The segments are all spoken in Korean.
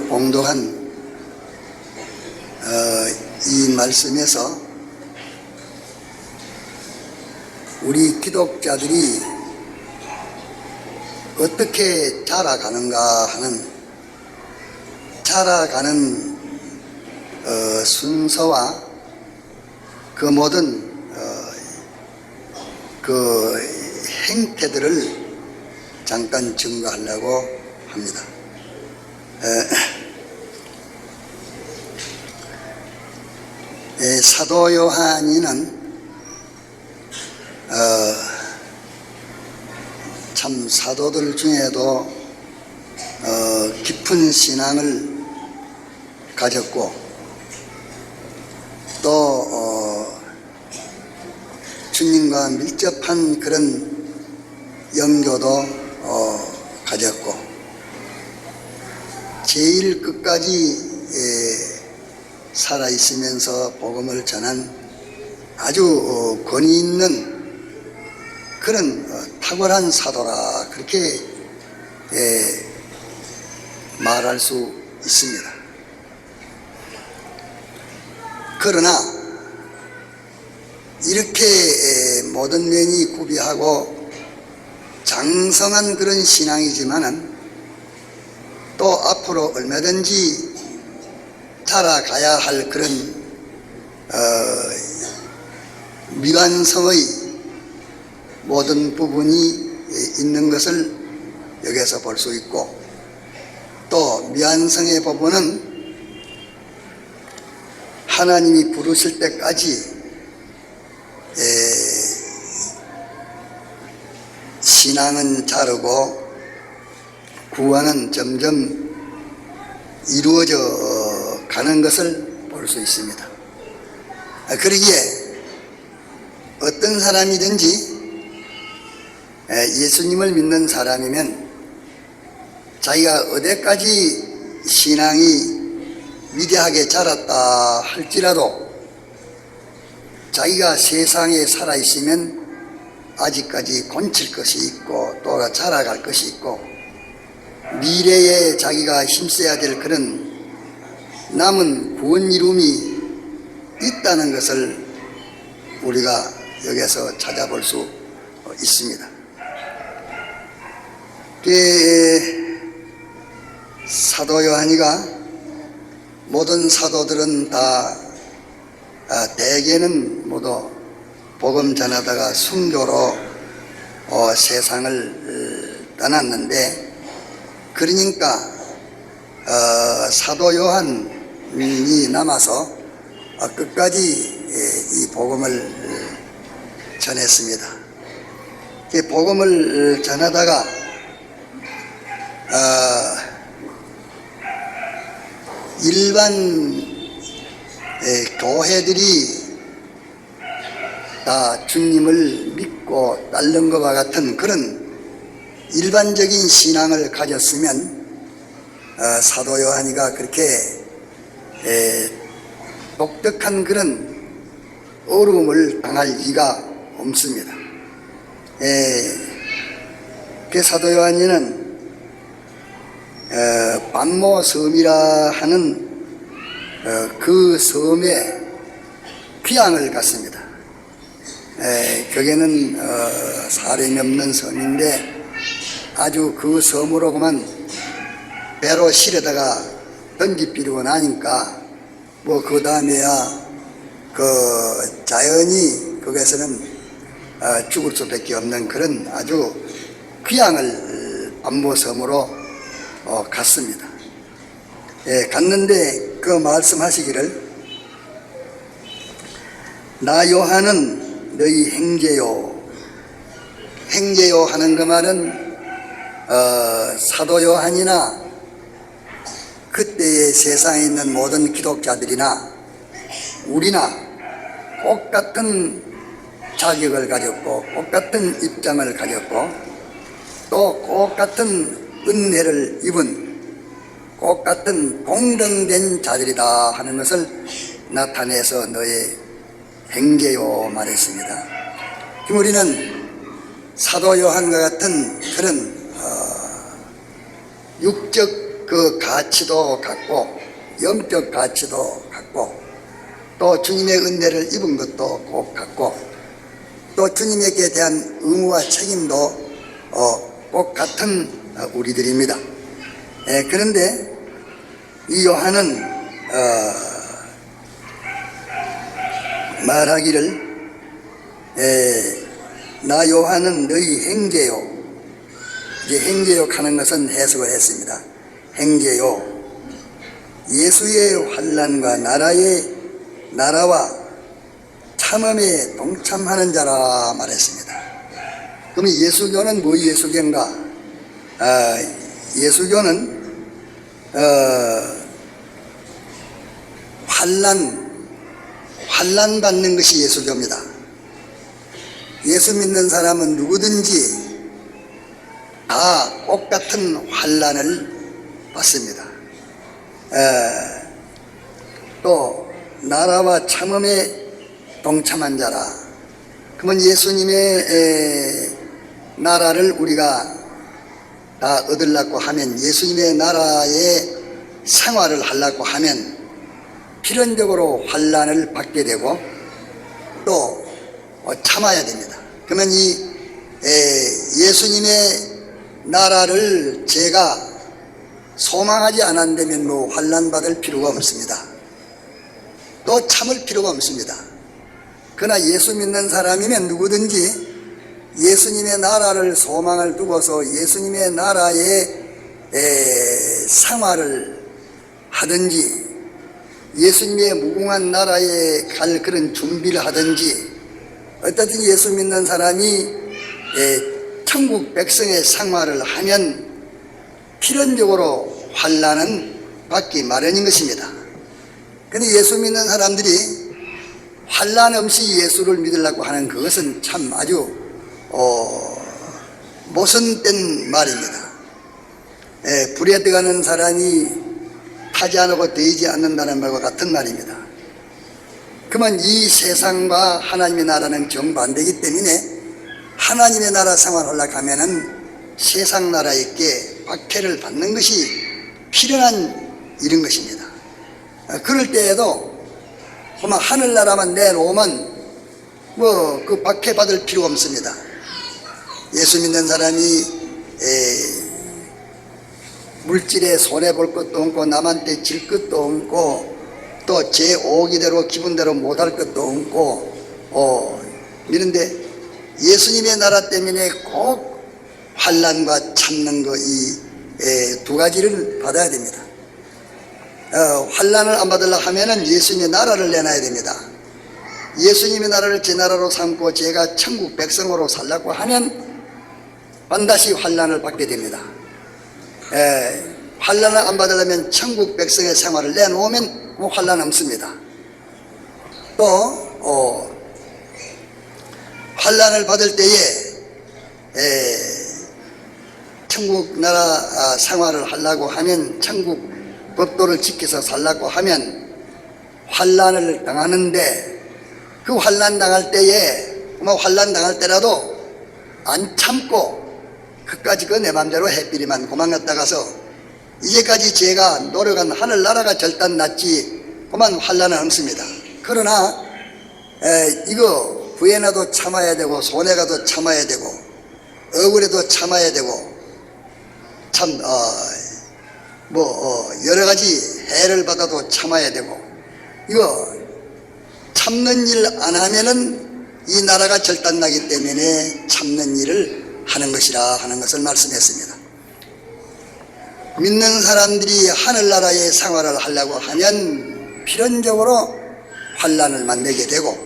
봉독한 이 말씀에서 우리 기독자들이 어떻게 자라가는가 하는 자라가는 순서와 그 모든 그 행태들을 잠깐 증거하려고 합니다. 사도 요한이는 참 사도들 중에도 깊은 신앙을 가졌고 또 주님과 밀접한 그런 영교도 가졌고 제일 끝까지 살아있으면서 복음을 전한 아주 권위 있는 그런 탁월한 사도라 그렇게 말할 수 있습니다. 그러나 이렇게 모든 면이 구비하고 장성한 그런 신앙이지만은 또 앞으로 얼마든지 자라가야 할 그런 미완성의 모든 부분이 있는 것을 여기서 볼 수 있고 또 미완성의 부분은 하나님이 부르실 때까지 신앙은 자르고 구원은 점점 이루어져 가는 것을 볼 수 있습니다. 그러기에 어떤 사람이든지 예수님을 믿는 사람이면 자기가 어디까지 신앙이 위대하게 자랐다 할지라도 자기가 세상에 살아있으면 아직까지 건칠 것이 있고 또 자라갈 것이 있고 미래에 자기가 힘써야 될 그런 남은 구원 이룸이 있다는 것을 우리가 여기서 찾아볼 수 있습니다. 사도 요한이가 모든 사도들은 다 대개는 모두 복음 전하다가 순교로 세상을 떠났는데 그러니까 사도 요한이 남아서 끝까지 이 복음을 전했습니다. 복음을 전하다가 일반 교회들이 다 주님을 믿고 따른 것과 같은 그런 일반적인 신앙을 가졌으면 사도 요한이가 그렇게 독특한 그런 어려움을 당할 리가 없습니다. 그 사도 요한이는 반모 섬이라 하는 그 섬에 귀향을 갔습니다. 거기는 사람이 없는 섬인데 아주 그 섬으로 그만 배로 실어다가 던지비리고 나니까 뭐 그 다음에야 그 자연히 거기서는 죽을 수밖에 없는 그런 아주 귀향을 반모섬으로 갔습니다. 갔는데 그 말씀하시기를 나 요한은 너희 형제요. 형제요 하는 그 말은 사도 요한이나 그때의 세상에 있는 모든 기독자들이나 우리나 똑같은 자격을 가졌고 똑같은 입장을 가졌고 또 똑같은 은혜를 입은 똑같은 공정된 자들이다 하는 것을 나타내서 너의 형제요 말했습니다. 우리는 사도 요한과 같은 그런 육적 그 가치도 같고 영적 가치도 같고 또 주님의 은혜를 입은 것도 꼭 같고 또 주님에게 대한 의무와 책임도 꼭 같은 우리들입니다. 그런데 이 요한은 말하기를 나 요한은 너희 행제요. 이제 행제요 하는 것은 해석을 했습니다. 행제요. 예수의 환난과 나라와 참음에 동참하는 자라 말했습니다. 그럼 예수교는 뭐 예수교인가? 예수교는 환난 받는 것이 예수교입니다. 예수 믿는 사람은 누구든지 다 똑같은 환난을 받습니다. 또 나라와 참음에 동참한 자라. 그러면 예수님의 나라를 우리가 다 얻으려고 하면, 예수님의 나라의 생활을 하려고 하면 필연적으로 환난을 받게 되고 또 참아야 됩니다. 그러면 이 예수님의 나라를 제가 소망하지 않았다면 뭐 환난 받을 필요가 없습니다. 또 참을 필요가 없습니다. 그러나 예수 믿는 사람이면 누구든지 예수님의 나라를 소망을 두고서 예수님의 나라의 생활을 하든지 예수님의 무궁한 나라에 갈 그런 준비를 하든지 어쨌든 예수 믿는 사람이 천국 백성의 생활을 하면 필연적으로 환난은 받기 마련인 것입니다. 그런데 예수 믿는 사람들이 환난 없이 예수를 믿으려고 하는 그것은 참 아주 모순된 말입니다. 불에 들어가는 사람이 타지 않고 데이지 않는다는 말과 같은 말입니다. 그러면 이 세상과 하나님의 나라는 정반대이기 때문에 하나님의 나라 생활하려고 하면은 세상 나라에게 박해를 받는 것이 필연한 일인 것입니다. 그럴 때에도 하늘나라만 내놓으면 뭐 그 박해 받을 필요가 없습니다. 예수 믿는 사람이 물질에 손해볼 것도 없고 남한테 질 것도 없고 또 제 오기대로 기분대로 못할 것도 없고 이런데 예수님의 나라 때문에 꼭 환난과 참는 거 이 두 가지를 받아야 됩니다. 환난을 안 받으려고 하면은 예수님의 나라를 내놔야 됩니다. 예수님의 나라를 제 나라로 삼고 제가 천국 백성으로 살려고 하면 반드시 환난을 받게 됩니다. 환난을 안 받으려면 천국 백성의 생활을 내놓으면 환난 없습니다. 또 환난을 받을 때에 천국 나라 생활을 하려고 하면 천국 법도를 지켜서 살려고 하면 환난을 당하는데 그 환난 당할 때에 환난 당할 때라도 안 참고 그까지 그 내 맘대로 해피리만 도망갔다가서 이제까지 제가 노력한 하늘나라가 절단 났지 그만 환난은 없습니다. 그러나 이거 부해나도 참아야 되고 손해가도 참아야 되고 억울해도 참아야 되고 참 여러 가지 해를 받아도 참아야 되고 이거 참는 일 안 하면은 이 나라가 절단나기 때문에 참는 일을 하는 것이라 하는 것을 말씀했습니다. 믿는 사람들이 하늘나라의 생활을 하려고 하면 필연적으로 환난을 만나게 되고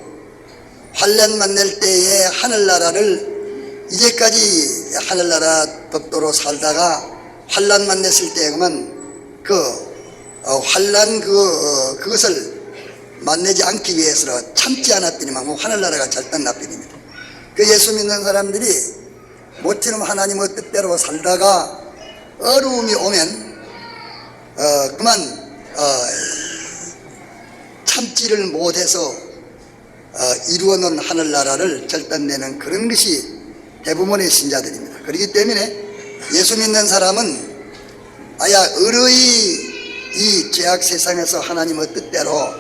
환난 만날 때에 하늘나라를 이제까지 하늘나라 법도로 살다가 환난 만났을 때 그러면 환난 그것을 만나지 않기 위해서 참지 않았더니만 하늘나라가 절단 나버립니다. 그 예수 믿는 사람들이 모처럼 하나님의 뜻대로 살다가 어려움이 오면 그만 참지를 못해서 이루어놓은 하늘나라를 절단내는 그런 것이 대부분의 신자들입니다. 그렇기 때문에 예수 믿는 사람은 아야 의의 이 죄악 세상에서 하나님의 뜻대로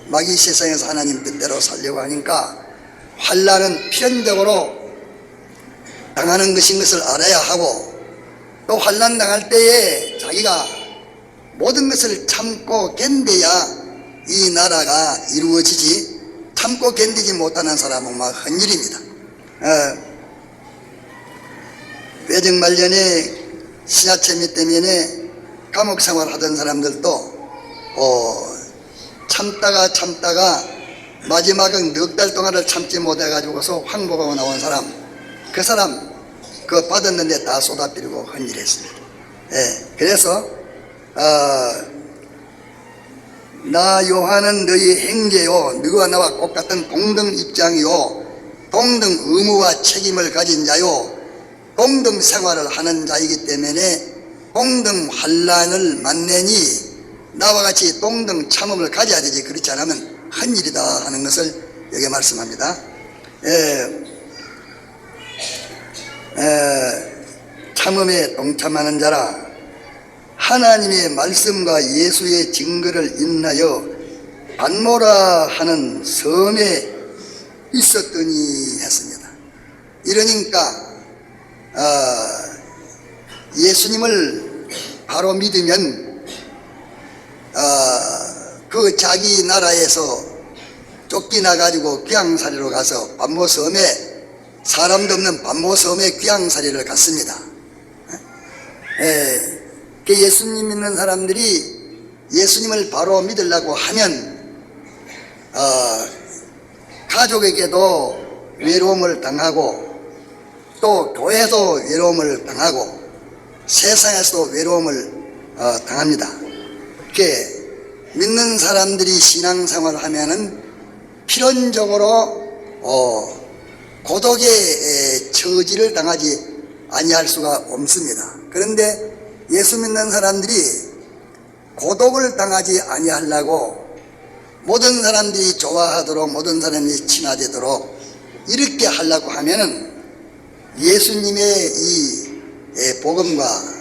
마귀 세상에서 하나님 뜻대로 살려고 하니까 환난은 필연적으로 당하는 것인 것을 알아야 하고, 또 환난 당할 때에 자기가 모든 것을 참고 견뎌야 이 나라가 이루어지지, 참고 견디지 못하는 사람은 막 헛일입니다. 외정 말년에 신하체미 때문에 감옥 생활하던 사람들도 참다가 마지막은 넉 달 동안을 참지 못해가지고서 황복하고 나온 사람, 그 사람 그거 받았는데 다 쏟아버리고 헛일했습니다. 그래서 나 요한은 너희 형제요, 너희와 나와 똑같은 동등 입장이요, 동등 의무와 책임을 가진 자요, 동등 생활을 하는 자이기 때문에 동등 환난을 만내니 나와 같이 동등 참음을 가져야 되지, 그렇지 않으면 헛일이다 하는 것을 여기 말씀합니다. 참음에 동참하는 자라 하나님의 말씀과 예수의 증거를 인하여 반모라 하는 섬에 있었더니 했습니다. 이러니까 예수님을 바로 믿으면 그 자기 나라에서 쫓겨나가지고 귀양살이로 가서 반모섬에, 사람도 없는 반모섬에 귀양살이를 갔습니다. 그 예수님 믿는 사람들이 예수님을 바로 믿으려고 하면 가족에게도 외로움을 당하고, 또 교회도 외로움을 당하고, 세상에서도 외로움을 당합니다. 이렇게 믿는 사람들이 신앙생활을 하면은 필연적으로 고독의 처지를 당하지 아니할 수가 없습니다. 그런데 예수 믿는 사람들이 고독을 당하지 아니하려고 모든 사람들이 좋아하도록, 모든 사람이 친화되도록 이렇게 하려고 하면은 예수님의 이 복음과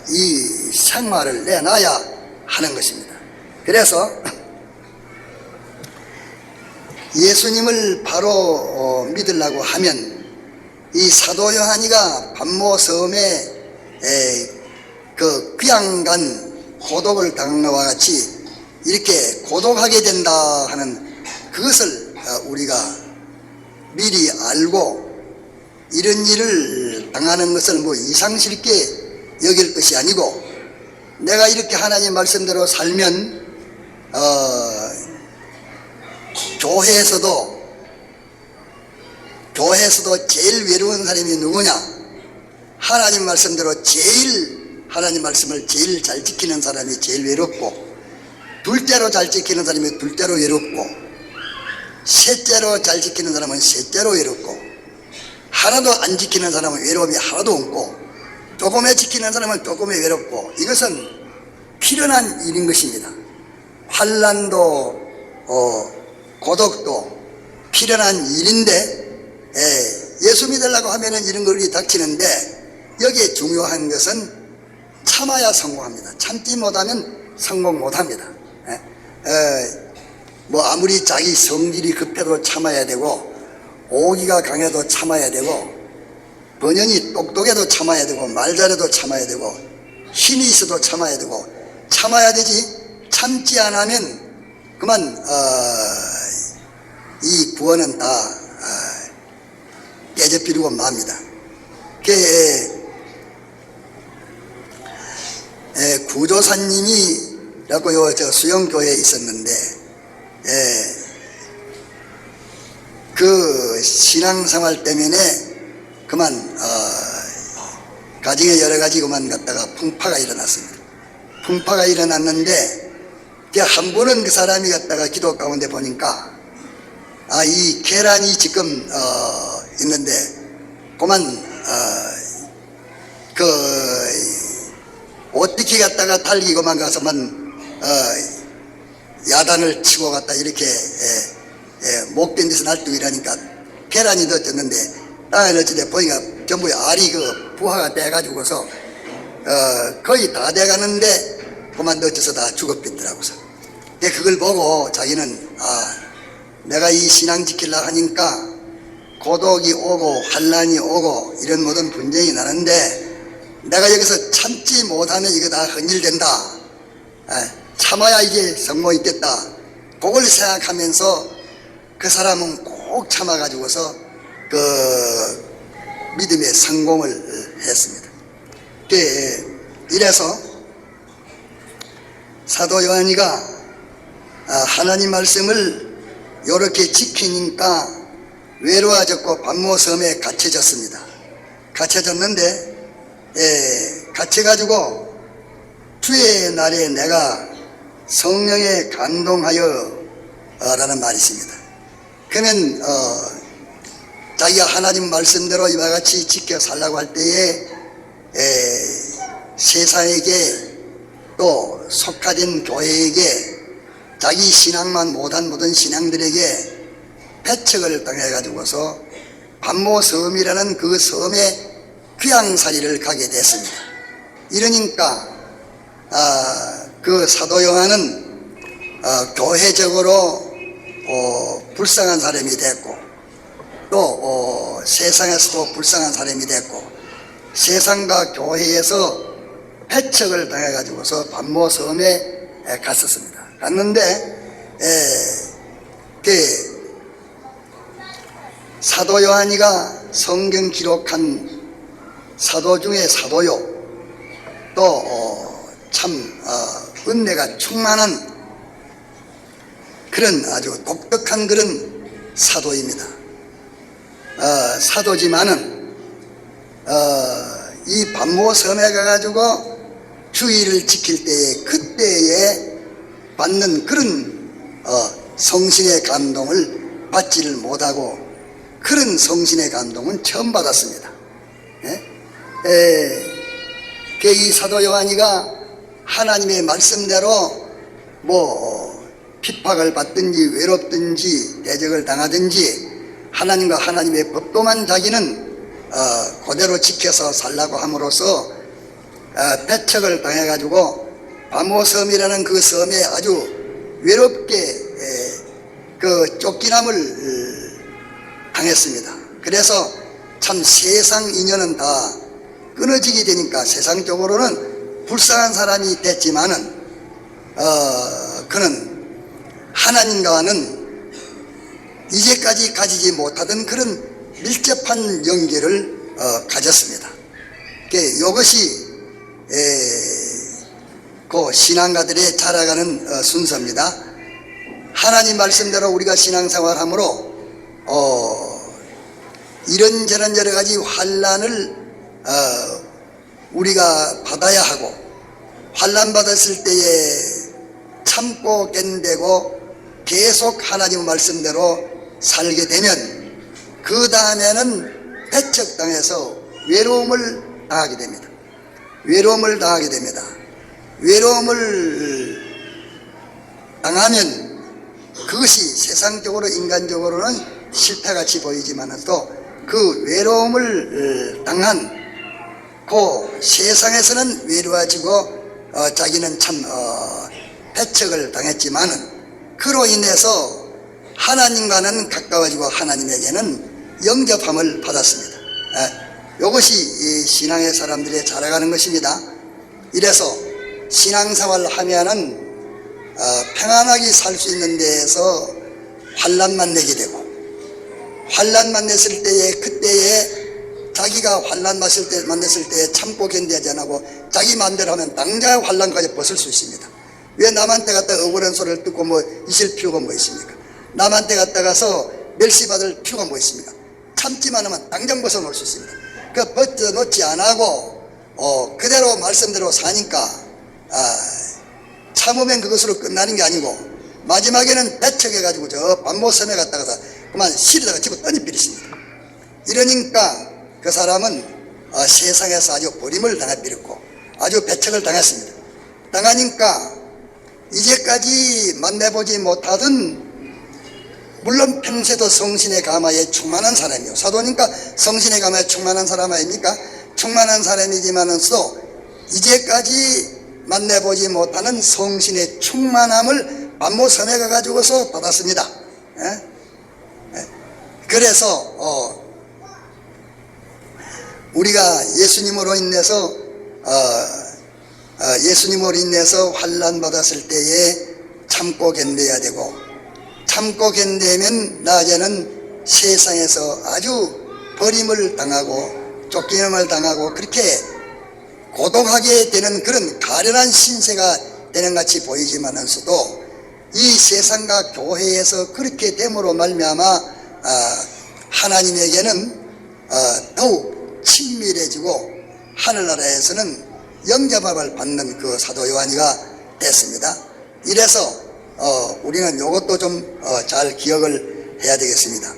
이 생활을 내놔야 하는 것입니다. 그래서 예수님을 바로 믿으려고 하면 이 사도 요한이가 반모섬에 그 귀양간 고독을 당한 것과 같이 이렇게 고독하게 된다 하는 그것을 우리가 미리 알고, 이런 일을 당하는 것을 뭐 이상스럽게 여길 것이 아니고, 내가 이렇게 하나님 말씀대로 살면 교회에서도 제일 외로운 사람이 누구냐? 하나님 말씀대로 하나님 말씀을 제일 잘 지키는 사람이 제일 외롭고, 둘째로 잘 지키는 사람이 둘째로 외롭고, 셋째로 잘 지키는 사람은 셋째로 외롭고, 하나도 안 지키는 사람은 외로움이 하나도 없고, 조금에 지키는 사람은 조금에 외롭고, 이것은 필연한 일인 것입니다. 환난도 고독도 필연한 일인데, 예수 믿으려고 하면은 이런 것이 닥치는데, 여기에 중요한 것은 참아야 성공합니다. 참지 못하면 성공 못합니다. 뭐 아무리 자기 성질이 급해도 참아야 되고, 오기가 강해도 참아야 되고, 번연이 똑똑해도 참아야 되고, 말 잘해도 참아야 되고, 힘이 있어도 참아야 되고, 참아야 되지. 참지 않으면 그만 이 구원은 다 깨져버리고 맙니다. 구조사님이라고 저 수영교회에 있었는데, 그 신앙생활 때문에 그만 가정에 여러 가지 그만 갖다가 풍파가 일어났습니다. 풍파가 일어났는데, 한 번은 그 사람이 갖다가 기도 가운데 보니까 이 계란이 지금 있는데 그만 어떻게 갖다가 달리고만 가서만 야단을 치고 갔다 이렇게 못 견디서 날뛰고 이러니까 계란이 넣어졌는데 땅에 넣어질 때 보니까 전부 알이 부화가 돼가지고서 거의 다 돼가는데 그만 어째서 다 죽어빛더라고서. 그걸 보고 자기는 내가 이 신앙 지키려고 하니까 고독이 오고 환난이 오고 이런 모든 분쟁이 나는데 내가 여기서 참지 못하면 이거 다 헌일된다. 참아야 이게 성공 있겠다. 그걸 생각하면서 그 사람은 꼭 참아가지고서 그 믿음의 성공을 했습니다. 이래서 사도 요한이가 하나님 말씀을 이렇게 지키니까 외로워졌고 반모섬에 갇혀졌습니다. 갇혀졌는데 갇혀가지고 주의 날에 내가 성령에 감동하여 라는 말이 있습니다. 그러면 자기가 하나님 말씀대로 이와 같이 지켜 살라고 할 때에 세상에게 또 속하된 교회에게 자기 신앙만 못한 모든 신앙들에게 배척을 당해가지고서 반모섬이라는 그 섬에 귀양살이를 가게 됐습니다. 이러니까 그 사도 요한은 교회적으로 불쌍한 사람이 됐고 또 세상에서도 불쌍한 사람이 됐고 세상과 교회에서 배척을 당해가지고서 반모섬에 갔었습니다. 갔는데 사도 요한이가 성경 기록한 사도 중에 사도요. 또 참 은혜가 충만한 그런 아주 독특한 그런 사도입니다. 사도지만은 이 반모섬에 가가지고 주의를 지킬 때에 그때에 받는 그런 성신의 감동을 받지를 못하고 그런 성신의 감동은 처음 받았습니다. 이 사도 요한이가 하나님의 말씀대로 핍박을 받든지 외롭든지 대적을 당하든지 하나님과 하나님의 법도만 자기는 그대로 지켜서 살라고 함으로써 배척을 당해가지고 반모섬이라는 그 섬에 아주 외롭게 그 쫓기남을 당했습니다. 그래서 참 세상 인연은 다 끊어지게 되니까 세상적으로는 불쌍한 사람이 됐지만은 그는 하나님과는 이제까지 가지지 못하던 그런 밀접한 연계를 가졌습니다. 이것이 그 신앙가들의 자라가는 순서입니다. 하나님 말씀대로 우리가 신앙생활함으로 이런저런 여러 가지 환난을 우리가 받아야 하고 환난 받았을 때에 참고 견디고 계속 하나님 말씀대로 살게 되면 그 다음에는 배척당해서 외로움을 당하게 됩니다. 외로움을 당하게 됩니다. 외로움을 당하면 그것이 세상적으로 인간적으로는 실패같이 보이지만도 그 외로움을 당한 그 세상에서는 외로워지고 자기는 참 배척을 당했지만은 그로 인해서 하나님과는 가까워지고 하나님에게는 영접함을 받았습니다. 이것이 이 신앙의 사람들의 자라가는 것입니다. 이래서 신앙생활을 하면은 평안하게 살 수 있는 데에서 환난만 내게 되고 환난만 냈을 때에 그때에 자기가 환난 만났을 때 참고 견디하지 않고 자기 마음대로 하면 당장 환난까지 벗을 수 있습니다. 왜 남한테 갔다가 억울한 소리를 듣고 있을 필요가 있습니까? 남한테 갔다가서 멸시받을 필요가 있습니까? 참지만 하면 당장 벗어놓을 수 있습니다. 그 벗어놓지 않고 그대로 말씀대로 사니까 참으면 그것으로 끝나는 게 아니고 마지막에는 배척해가지고 저 반모섬에 갔다가서 그만 실에다가 집어 던져버리십니다. 이러니까 그 사람은 세상에서 아주 버림을 당해버렸고 아주 배척을 당했습니다. 당하니까 이제까지 만나보지 못하던 물론 평소에도 성신의 감화에 충만한 사람이요. 사도니까 성신의 감화에 충만한 사람 아닙니까? 충만한 사람이지만은 또 이제까지 만나보지 못하는 성신의 충만함을 반모섬에 가가지고서 받았습니다. 그래서 우리가 예수님으로 인해서 환난 받았을 때에 참고 견뎌야 되고, 참고 견디면 낮에는 세상에서 아주 버림을 당하고 쫓김을 당하고 그렇게 고독하게 되는 그런 가련한 신세가 되는 같이 보이지만서도 이 세상과 교회에서 그렇게 됨으로 말미암아 하나님에게는 더욱 친밀해지고 하늘나라에서는 영접함을 받는 그 사도 요한이가 됐습니다. 이래서 우리는 이것도 좀 잘 기억을 해야 되겠습니다.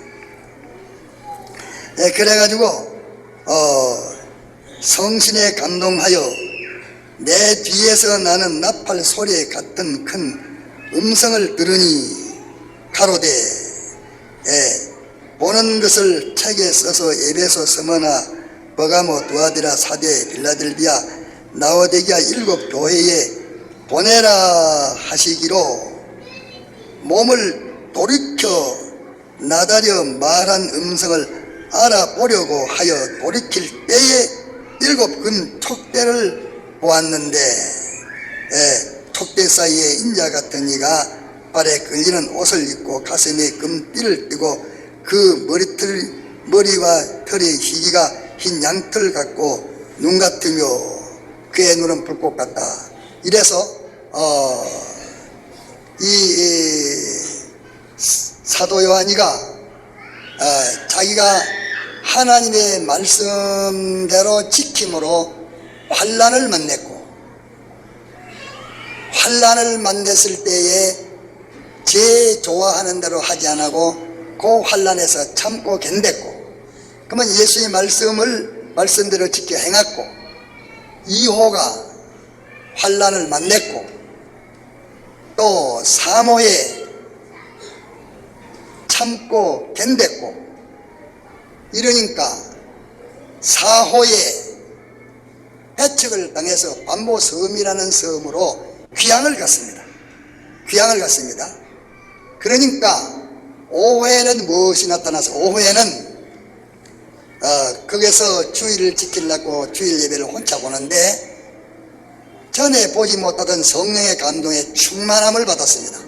그래가지고 성신에 감동하여 내 뒤에서 나는 나팔 소리 같은 큰 음성을 들으니 가로되 보는 것을 책에 써서 에베소, 스무나, 버가모, 두아디라, 사대, 빌라델비아, 라오디게아 7 교회에 보내라 하시기로 몸을 돌이켜 나다려 말한 음성을 알아보려고 하여 돌이킬 때에 7 금 촉대를 보았는데 촉대 사이에 인자 같은 이가 발에 끌리는 옷을 입고 가슴에 금띠를 띠고 그 머리와 털의 희기가 흰 양털 같고 눈 같으며 그의 눈은 불꽃 같다. 이래서 이 사도 요한이가 자기가 하나님의 말씀대로 지킴으로 환난을 만났고, 환난을 만났을 때에 제 좋아하는 대로 하지 않고 그 환난에서 참고 견뎠고, 그러면 예수의 말씀대로 지켜 행했고, 2호가 환난을 만났고, 또 3호에 참고 견뎠고, 이러니까 4호에 배척을 당해서 반모섬이라는 섬으로 귀향을 갔습니다. 귀향을 갔습니다. 그러니까 5회는 무엇이 나타나서 5회는 거기서 주일을 지키려고 주일 예배를 혼자 보는데 전에 보지 못하던 성령의 감동에 충만함을 받았습니다.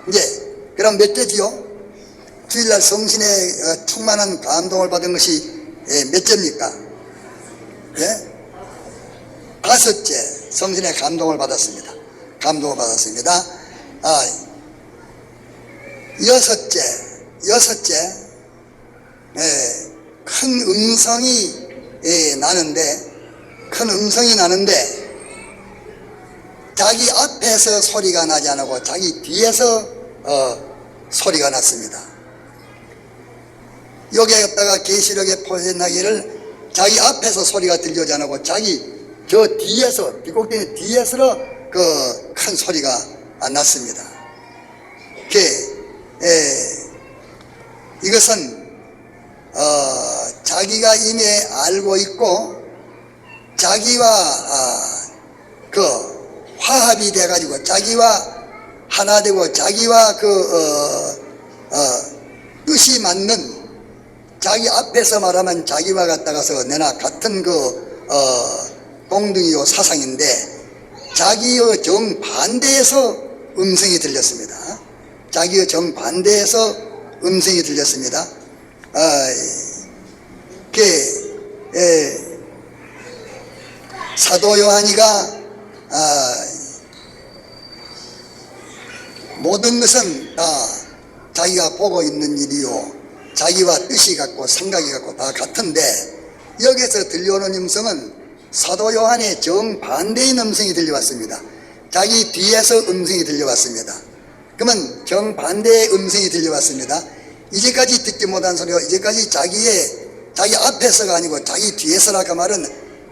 이제 그럼 몇째지요? 주일날 성신의 충만한 감동을 받은 것이 몇째입니까? 예? 5째 성신의 감동을 받았습니다. 감동을 받았습니다. 6째 큰 음성이 나는데 자기 앞에서 소리가 나지 않고 자기 뒤에서 소리가 났습니다. 여기에다가 계시록에 표현하기를 자기 앞에서 소리가 들려오지 않고 자기 저 뒤에서 비곡된 뒤에서 그 큰 소리가 났습니다. 이것은 자기가 이미 알고 있고 자기와 그 화합이 돼가지고 자기와 하나 되고 자기와 뜻이 맞는 자기 앞에서 말하면 자기와 같다가서 내나 같은 동등이요 사상인데 자기의 정반대에서 음성이 들렸습니다. 자기의 정반대에서 음성이 들렸습니다. 사도 요한이가 모든 것은 다 자기가 보고 있는 일이요 자기와 뜻이 같고 생각이 같고 다 같은데 여기서 들려오는 음성은 사도 요한의 정반대인 음성이 들려왔습니다. 자기 뒤에서 음성이 들려왔습니다. 그러면 정반대의 음성이 들려왔습니다. 이제까지 듣지 못한 소리가 이제까지 자기 앞에서가 아니고 자기 뒤에서라 그 말은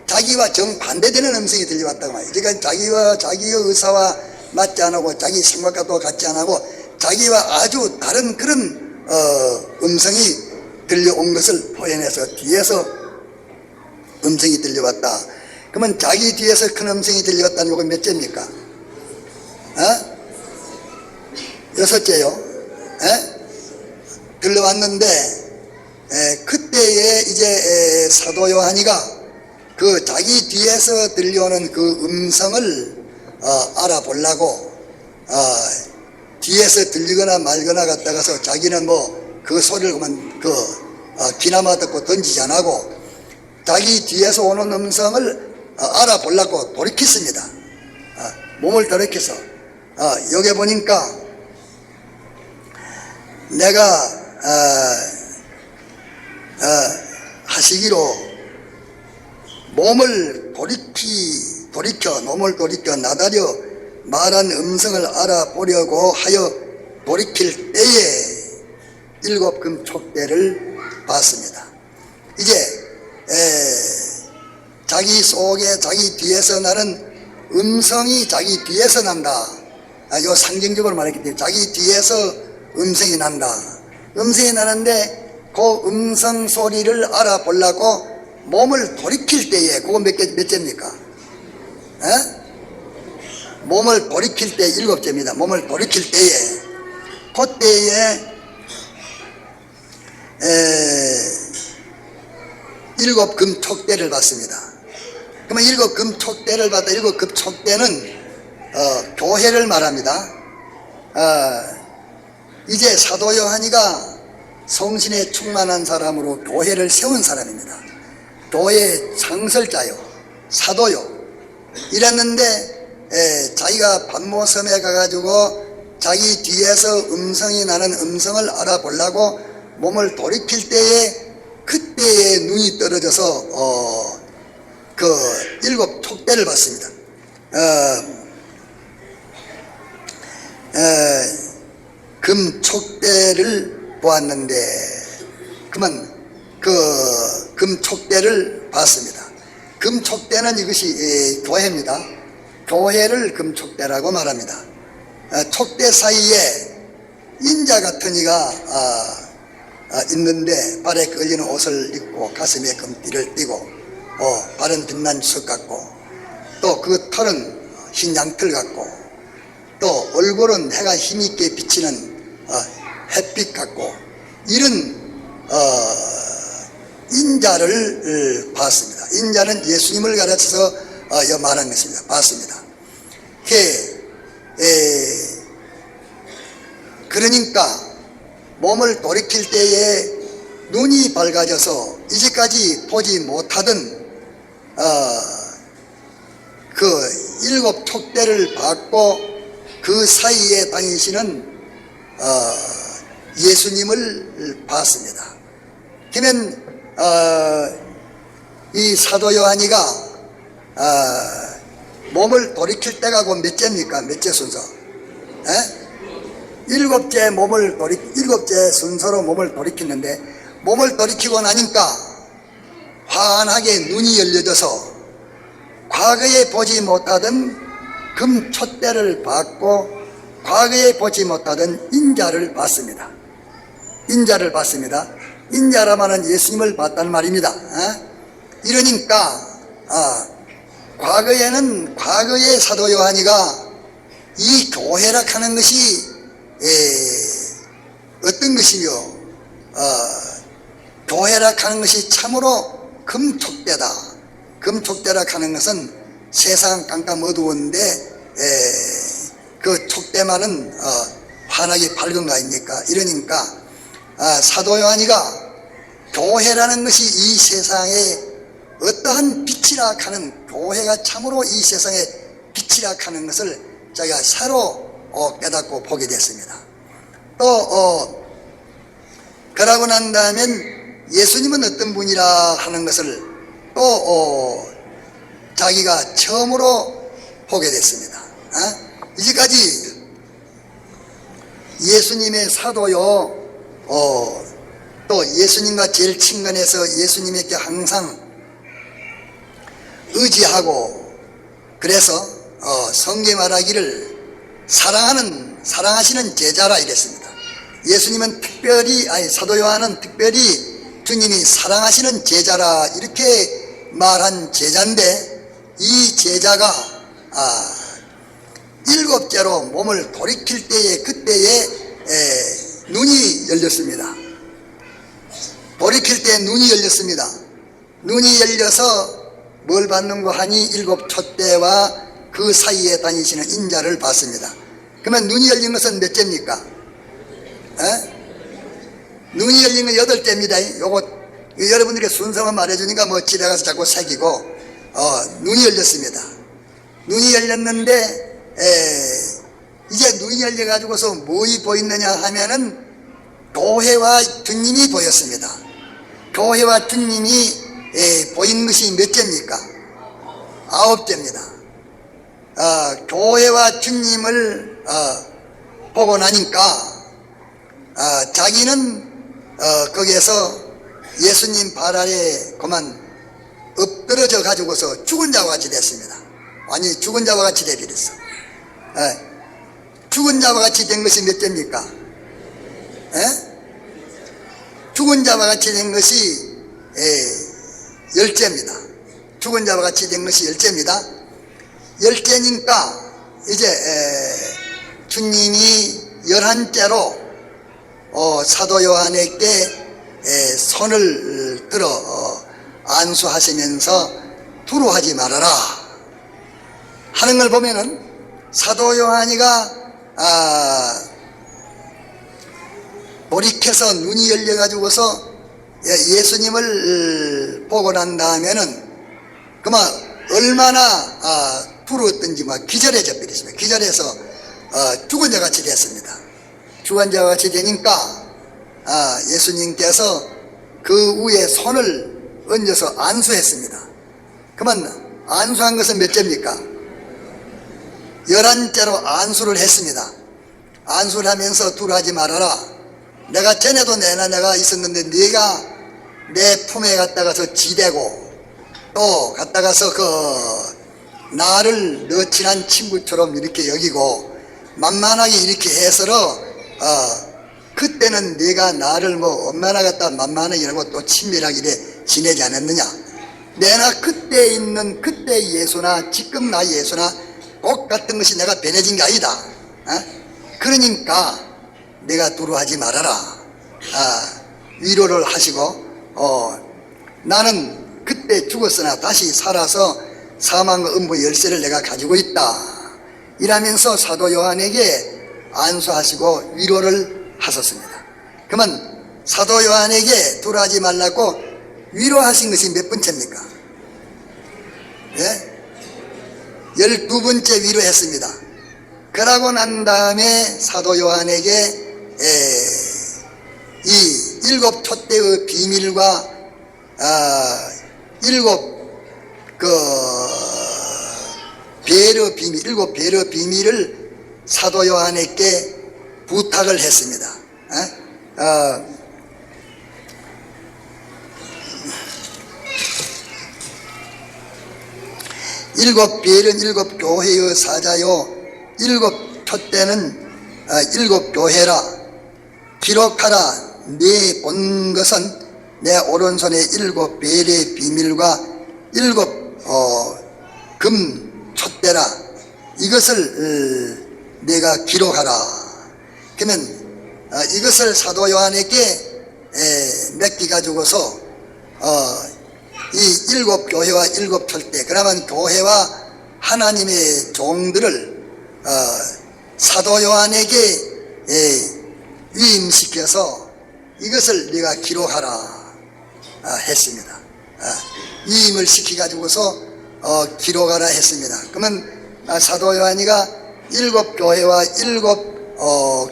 자기와 정반대되는 음성이 들려왔다고 말이에요. 이제까지 자기의 의사와 맞지 않고 자기 생각과도 같지 않고 자기와 아주 다른 그런 음성이 들려온 것을 표현해서 뒤에서 음성이 들려왔다. 그러면 자기 뒤에서 큰 음성이 들렸다는 요거 몇 째입니까? 여섯째요. 들려왔는데 그때에 이제 사도 요한이가 그 자기 뒤에서 들려오는 그 음성을 알아보려고 뒤에서 들리거나 말거나 갔다가서 자기는 뭐 그 소리를 그만 귀나마 듣고 던지지 안 하고 자기 뒤에서 오는 음성을 알아보려고 돌이켰습니다. 몸을 돌이켜서 여기 보니까 내가 하시기로 몸을 돌이켜 나다려 말한 음성을 알아보려고 하여 돌이킬 때에 일곱 금 촉대를 봤습니다. 이제 자기 속에 자기 뒤에서 나는 음성이 자기 뒤에서 난다. 요 상징적으로 말했기 때문에 자기 뒤에서 음성이 난다. 음성이 나는데 그 음성 소리를 알아보려고 몸을 돌이킬 때에 그거 몇 째입니까? 몸을 돌이킬 때 일곱 째입니다. 몸을 돌이킬 때에 그때에 일곱 금 촉대를 받습니다. 그러면 일곱 금 촉대를 받다. 일곱 금 촉대는 교회를 말합니다. 이제 사도 요한이가 성신에 충만한 사람으로 교회를 세운 사람입니다. 교회의 창설자요, 사도요. 이랬는데 자기가 반모섬에 가가지고 자기 뒤에서 음성이 나는 음성을 알아보려고 몸을 돌이킬 때에 그때에 눈이 떨어져서 그 일곱 촉대를 받습니다. 금 촉대를 보았는데 그만 그 금 촉대를 봤습니다. 금 촉대는 이것이 교회입니다. 교회를 금 촉대라고 말합니다. 촉대 사이에 인자 같은 이가 있는데 발에 걸리는 옷을 입고 가슴에 금띠를 띠고 발은 빛난 석 같고 또 그 털은 흰 양털 같고 또 얼굴은 해가 힘있게 비치는 햇빛 같고 이런 인자를 봤습니다. 인자는 예수님을 가르쳐서 말한 것입니다. 봤습니다. 그러니까 몸을 돌이킬 때에 눈이 밝아져서 이제까지 보지 못하던 그 일곱 촉대를 받고 그 사이에 다니시는 예수님을 봤습니다. 그러면 이 사도 요한이가 몸을 돌이킬 때가 곧 몇째입니까? 몇째 순서? 일곱째 순서로 몸을 돌이키는데 몸을 돌이키고 나니까 환하게 눈이 열려져서 과거에 보지 못하던 금 촛대를 받고 과거에 보지 못하던 인자를 봤습니다. 인자를 봤습니다. 인자라마는 예수님을 봤다는 말입니다. 이러니까 과거에는 과거의 사도 요한이가 이 교회라 하는 것이 어떤 것이며 교회라 하는 것이 참으로 금촉대다. 금촉대라 하는 것은 세상 깜깜 어두운데 그 촉대만은 환하게 밝은 거 아닙니까? 이러니까 사도 요한이가 교회라는 것이 이 세상에 어떠한 빛이라 하는 교회가 참으로 이 세상에 빛이라 하는 것을 자기가 새로 깨닫고 보게 됐습니다. 또 그러고 난 다음엔 예수님은 어떤 분이라 하는 것을 또 자기가 처음으로 보게 됐습니다. 이제까지 예수님의 사도요 또 예수님과 제일 친근해서 예수님에게 항상 의지하고 그래서 성경에 말하기를 사랑하시는 제자라 이랬습니다. 예수님은 특별히 사도 요한은 특별히 주님이 사랑하시는 제자라 이렇게 말한 제자인데 이 제자가 일곱째로 몸을 돌이킬 때에 그때에 눈이 열렸습니다. 돌이킬 때 눈이 열렸습니다. 눈이 열려서 뭘 받는고 하니 일곱 촛대와 그 사이에 다니시는 인자를 봤습니다. 그러면 눈이 열린 것은 몇 째입니까? 눈이 열린 건 8째입니다. 요거 여러분들에게 순서만 말해주니까 뭐 집에 가서 자꾸 새기고 눈이 열렸습니다. 눈이 열렸는데 이제 눈이 열려가지고서 뭐이 보이느냐 하면은 교회와 주님이 보였습니다. 교회와 주님이 보인 것이 몇 째입니까? 9째입니다. 교회와 주님을 보고 나니까 자기는 거기에서 예수님 발 아래 그만 엎드러져 가지고서 죽은 자와 같이 됐습니다. 아니 죽은 자와 같이 되버렸어. 죽은 자와 같이 된 것이 몇 째입니까? 죽은 자와 같이 된 것이 10째입니다. 죽은 자와 같이 된 것이 10째입니다. 10째니까 이제 주님이 11째로 사도 요한에게 손을 들어 안수하시면서 두려워하지 말아라 하는 걸 보면은 사도 요한이가 돌이켜서 눈이 열려가지고서 예수님을 보고 난 다음에는 그만 얼마나 두려웠던지 막 기절해져 버렸습니다. 기절해서 죽은 자 같이 됐습니다. 죽은 자 같이 되니까 예수님께서 그 위에 손을 얹어서 안수했습니다. 그러면 안수한 것은 몇 째입니까? 11째로 안수를 했습니다. 안수를 하면서 두려워하지 말아라. 내가 전에도 내가 있었는데 네가 내 품에 갔다가서 지대고 또 갔다가서 나를 너 친한 친구처럼 이렇게 여기고 만만하게 이렇게 해서로 그때는 네가 나를 뭐 엄마나 갖다 만만하게 하고 또 친밀하게 지내지 않았느냐. 내나 그때 있는 그때 예수나 지금 나 예수나 똑같은 것이 내가 변해진 게 아니다. 그러니까 내가 두려워하지 말아라. 위로를 하시고 나는 그때 죽었으나 다시 살아서 사망과 음부 열쇠를 내가 가지고 있다. 이라면서 사도 요한에게 안수하시고 위로를 하셨습니다. 그러면 사도 요한에게 두려워하지 말라고 위로하신 것이 몇 번째입니까? 12번째 위로했습니다. 그러고 난 다음에 사도 요한에게 이 일곱 촛대의 비밀과 일곱 배려 비밀, 일곱 배려 비밀을 사도 요한에게 부탁을 했습니다. 일곱 배는 일곱 교회의 사자요, 일곱 촛대는 일곱 교회라. 기록하라. 네 본 것은 내 오른손에 일곱 벨의 비밀과 일곱 금 촛대라. 이것을 내가 기록하라. 그러면 이것을 사도 요한에게 맡기가지고서 이 일곱 교회와 일곱 촛대, 그러면 교회와 하나님의 종들을 사도 요한에게 위임시켜서 이것을 네가 기록하라 했습니다. 위임을 시켜가지고서 기록하라 했습니다. 그러면 사도 요한이가 일곱 교회와 일곱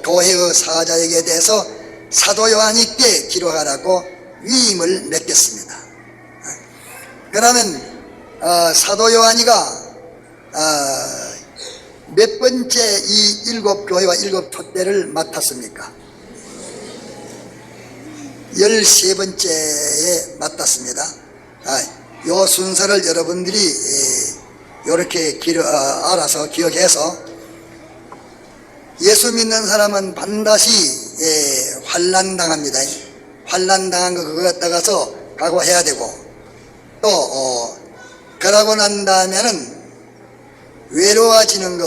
교회의 사자에게 대해서 사도 요한이께 기록하라고 위임을 맡겼습니다. 그러면 사도 요한이가 몇 번째 이 일곱 교회와 일곱 촛대를 맡았습니까? 13번째에 맡았습니다. 요 순서를 여러분들이 이렇게 알아서 기억해서 예수 믿는 사람은 반드시 환난당합니다. 환난당한 거 그거 갖다가서 각오해야 되고 또 그러고 난 다음에는 외로워지는 거,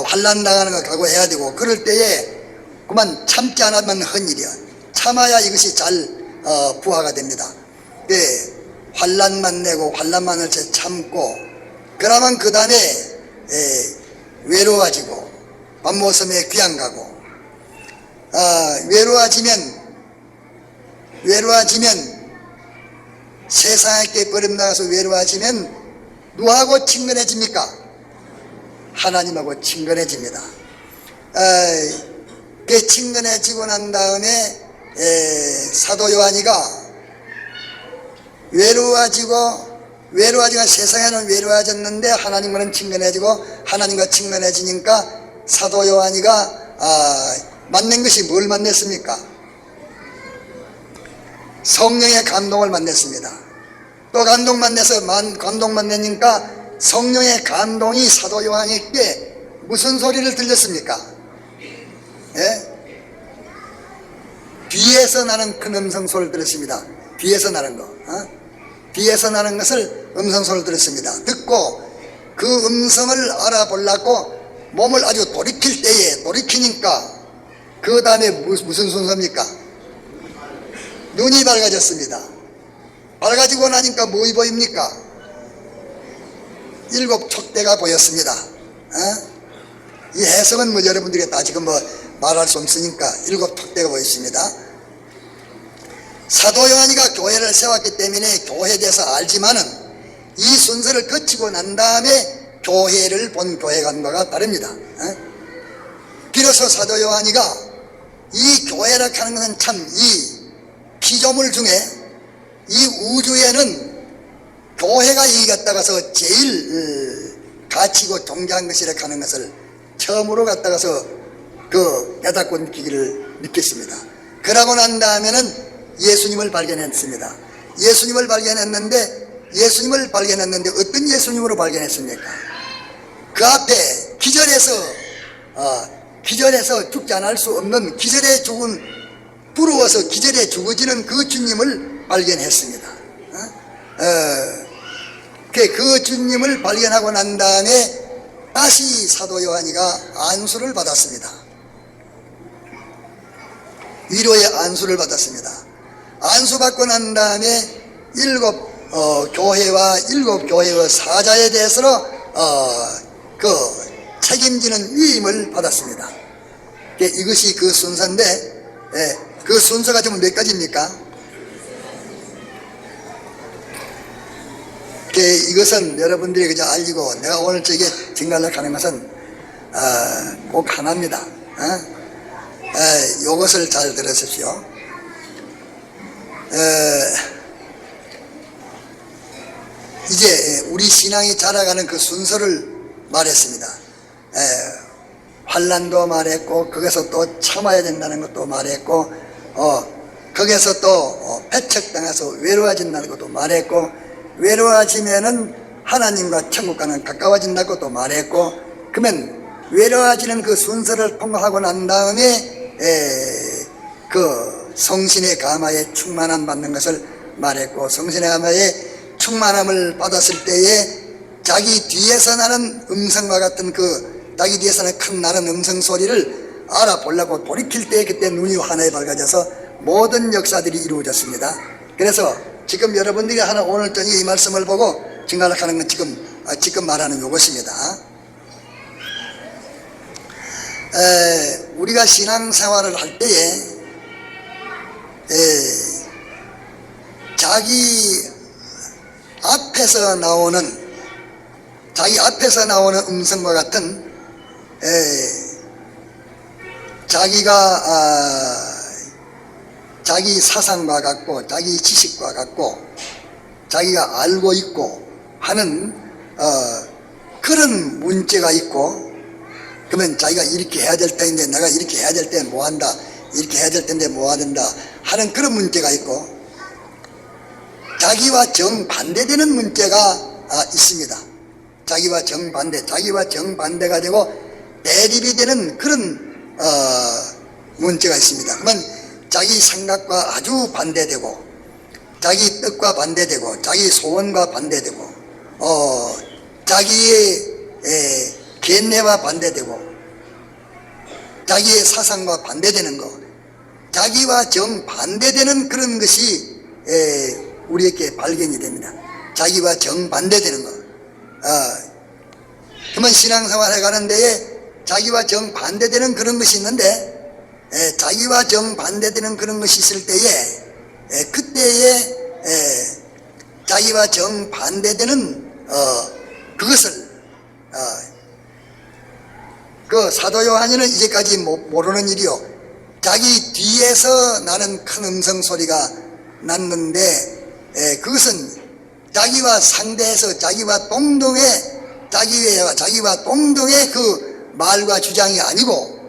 환난 당하는 거 각오해야 되고, 그럴 때에 그만 참지 않으면 헌일이야. 참아야 이것이 잘 부화가 됩니다. 네, 환난만 내고 환난만을 참고, 그러면 그 다음에 외로워지고 밤모섬에 귀양 가고, 외로워지면 세상에 버림나가서 외로워지면 누구하고 친근해집니까? 하나님하고 친근해집니다. 그 친근해지고 난 다음에 사도 요한이가 외로워지고 세상에는 외로워졌는데 하나님과는 친근해지고, 하나님과 친근해지니까 사도 요한이가 만난 것이 뭘 만났습니까? 성령의 감동을 만났습니다. 또 감동 만나니까 성령의 감동이 사도 요한에게 무슨 소리를 들렸습니까? 예? 뒤에서 나는 큰 음성 소리를 들었습니다. 뒤에서 나는 거, 뒤에서 나는 것을 음성 소리를 들었습니다. 듣고 그 음성을 알아보려고 몸을 아주 돌이키니까 그 다음에 무슨 순서입니까? 눈이 밝아졌습니다. 밝아지고 나니까 뭐 보입니까? 7 촉대가 보였습니다. 이 해석은 뭐 여러분들이 다 지금 뭐 말할 수 없으니까 7 촉대가 보였습니다. 사도 요한이가 교회를 세웠기 때문에 교회에 대해서 알지만은 이 순서를 거치고 난 다음에 교회를 본 교회관과가 다릅니다. 비로소 사도 요한이가 이 교회라 하는 것은 참 이 피조물 중에 이 우주에는 교회가 이 갖다가서 제일 가치고 존귀한 것이라 하는 것을 처음으로 갖다가서 그 깨닫고 느끼기를 느꼈습니다. 그러고 난 다음에는 예수님을 발견했습니다. 예수님을 발견했는데 어떤 예수님으로 발견했습니까? 그 앞에 기절해서 죽지 않을 수 없는 기절에 부러워서 기절에 죽어지는 그 주님을 발견했습니다. 그 주님을 발견하고 난 다음에 다시 사도 요한이가 안수를 받았습니다. 위로의 안수를 받았습니다. 안수받고 난 다음에 7 교회의 사자에 대해서 그 책임지는 위임을 받았습니다. 이것이 그 순서인데, 그 순서가 지금 몇 가지입니까? 이것은 여러분들이 그저 알리고 내가 오늘 저게 증가를 하는 것은 꼭 하나입니다. 이것을 잘 들으십시오. 이제 우리 신앙이 자라가는 그 순서를 말했습니다. 환난도 말했고, 거기서 또 참아야 된다는 것도 말했고, 거기서 또 배척당해서 외로워진다는 것도 말했고, 외로워지면은 하나님과 천국과는 가까워진다고 또 말했고, 그러면 외로워지는 그 순서를 통과하고 난 다음에 그 성신의 감화에 충만함 받는 것을 말했고, 성신의 감화에 충만함을 받았을 때에 자기 뒤에서 나는 음성과 같은 자기 뒤에서는 큰 나는 음성 소리를 알아보려고 돌이킬 때 그때 눈이 하나에 밝아져서 모든 역사들이 이루어졌습니다. 그래서 지금 여러분들이 하나 오늘 저녁에 이 말씀을 보고 증가하는 건 지금 말하는 이것입니다. 우리가 신앙생활을 할 때에 자기 앞에서 나오는 음성과 같은 자기 사상과 같고 자기 지식과 같고 자기가 알고 있고 하는 그런 문제가 있고, 그러면 자기가 이렇게 해야 될 때인데 내가 이렇게 해야 될 때 뭐 한다, 이렇게 해야 될 텐데 뭐 하든다 하는 그런 문제가 있고, 자기와 정반대되는 문제가 있습니다. 자기와 정반대가 되고 대립이 되는 그런 문제가 있습니다. 그러면 자기 생각과 아주 반대되고 자기 뜻과 반대되고 자기 소원과 반대되고 자기의 견해와 반대되고 자기의 사상과 반대되는 것, 자기와 정반대되는 그런 것이 우리에게 발견이 됩니다. 자기와 정반대되는 것. 그러면 신앙생활 해가는 데에 자기와 정반대되는 그런 것이 있는데, 자기와 정반대되는 그런 것이 있을 때에 그때에 자기와 정반대되는 그것을 그 사도 요한이는 이제까지 모르는 일이요, 자기 뒤에서 나는 큰 음성 소리가 났는데 그것은 자기와 상대해서 자기와 동등의 그 말과 주장이 아니고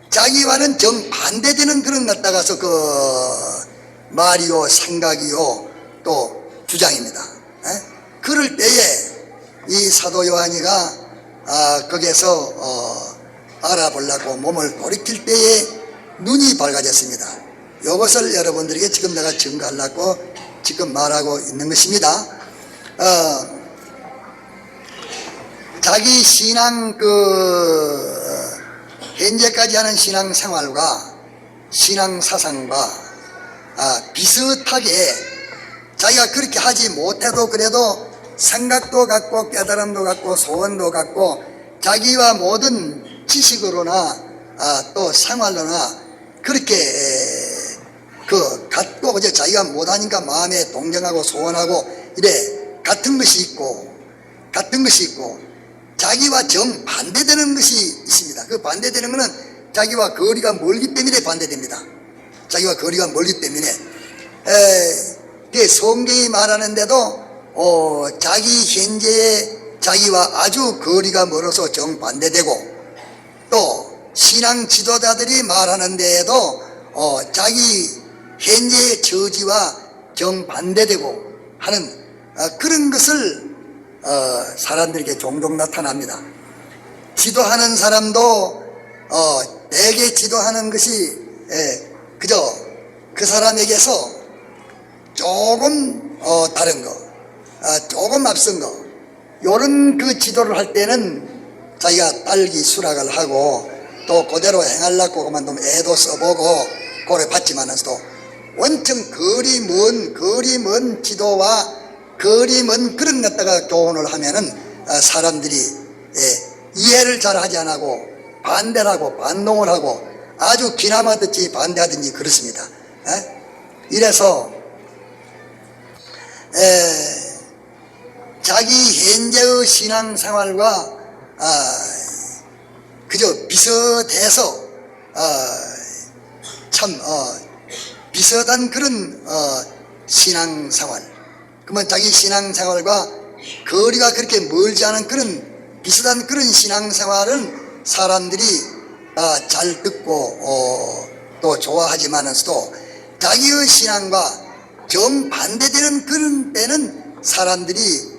자기와는 정반대되는 그런 갖다가서 그 말이요 생각이요 또 주장입니다. 그럴 때에 이 사도 요한이가 거기에서 알아보려고 몸을 돌이킬 때에 눈이 밝아졌습니다. 이것을 여러분들에게 지금 내가 증거하려고 지금 말하고 있는 것입니다. 자기 신앙 현재까지 하는 신앙 생활과 신앙 사상과 비슷하게 자기가 그렇게 하지 못해도 그래도 생각도 갖고 깨달음도 갖고 소원도 갖고 자기와 모든 지식으로나 또 생활로나 그렇게 갖고 그저 자기가 못하니까 마음에 동정하고 소원하고 이래 같은 것이 있고 자기와 정반대되는 것이 있습니다. 그 반대되는 것은 자기와 거리가 멀기 때문에 반대됩니다. 자기와 거리가 멀기 때문에 성경이 말하는데도 자기 현재의 자기와 아주 거리가 멀어서 정반대되고 또 신앙 지도자들이 말하는 데에도 자기 현재의 처지와 정반대되고 하는 그런 것을 사람들에게 종종 나타납니다. 지도하는 사람도 대개 지도하는 것이 그저 그 사람에게서 조금 다른 거, 조금 앞선 거, 요런 그 지도를 할 때는 자기가 딸기 수락을 하고 또 그대로 행하려고 그만 좀 애도 써보고 고려 받지만서도 원청 거리 먼 지도와 거리 먼 그런 갖다가 교훈을 하면은 사람들이 이해를 잘 하지 않고 반대를 하고 반동을 하고 아주 기나마듯이 반대하든지 그렇습니다. 이래서 자기 현재의 신앙생활과 그저 비슷해서 참 비슷한 그런 신앙생활, 그러면 자기 신앙생활과 거리가 그렇게 멀지 않은 그런 비슷한 그런 신앙생활은 사람들이 잘 듣고 또 좋아하지만서도 자기의 신앙과 정반대되는 그런 때는 사람들이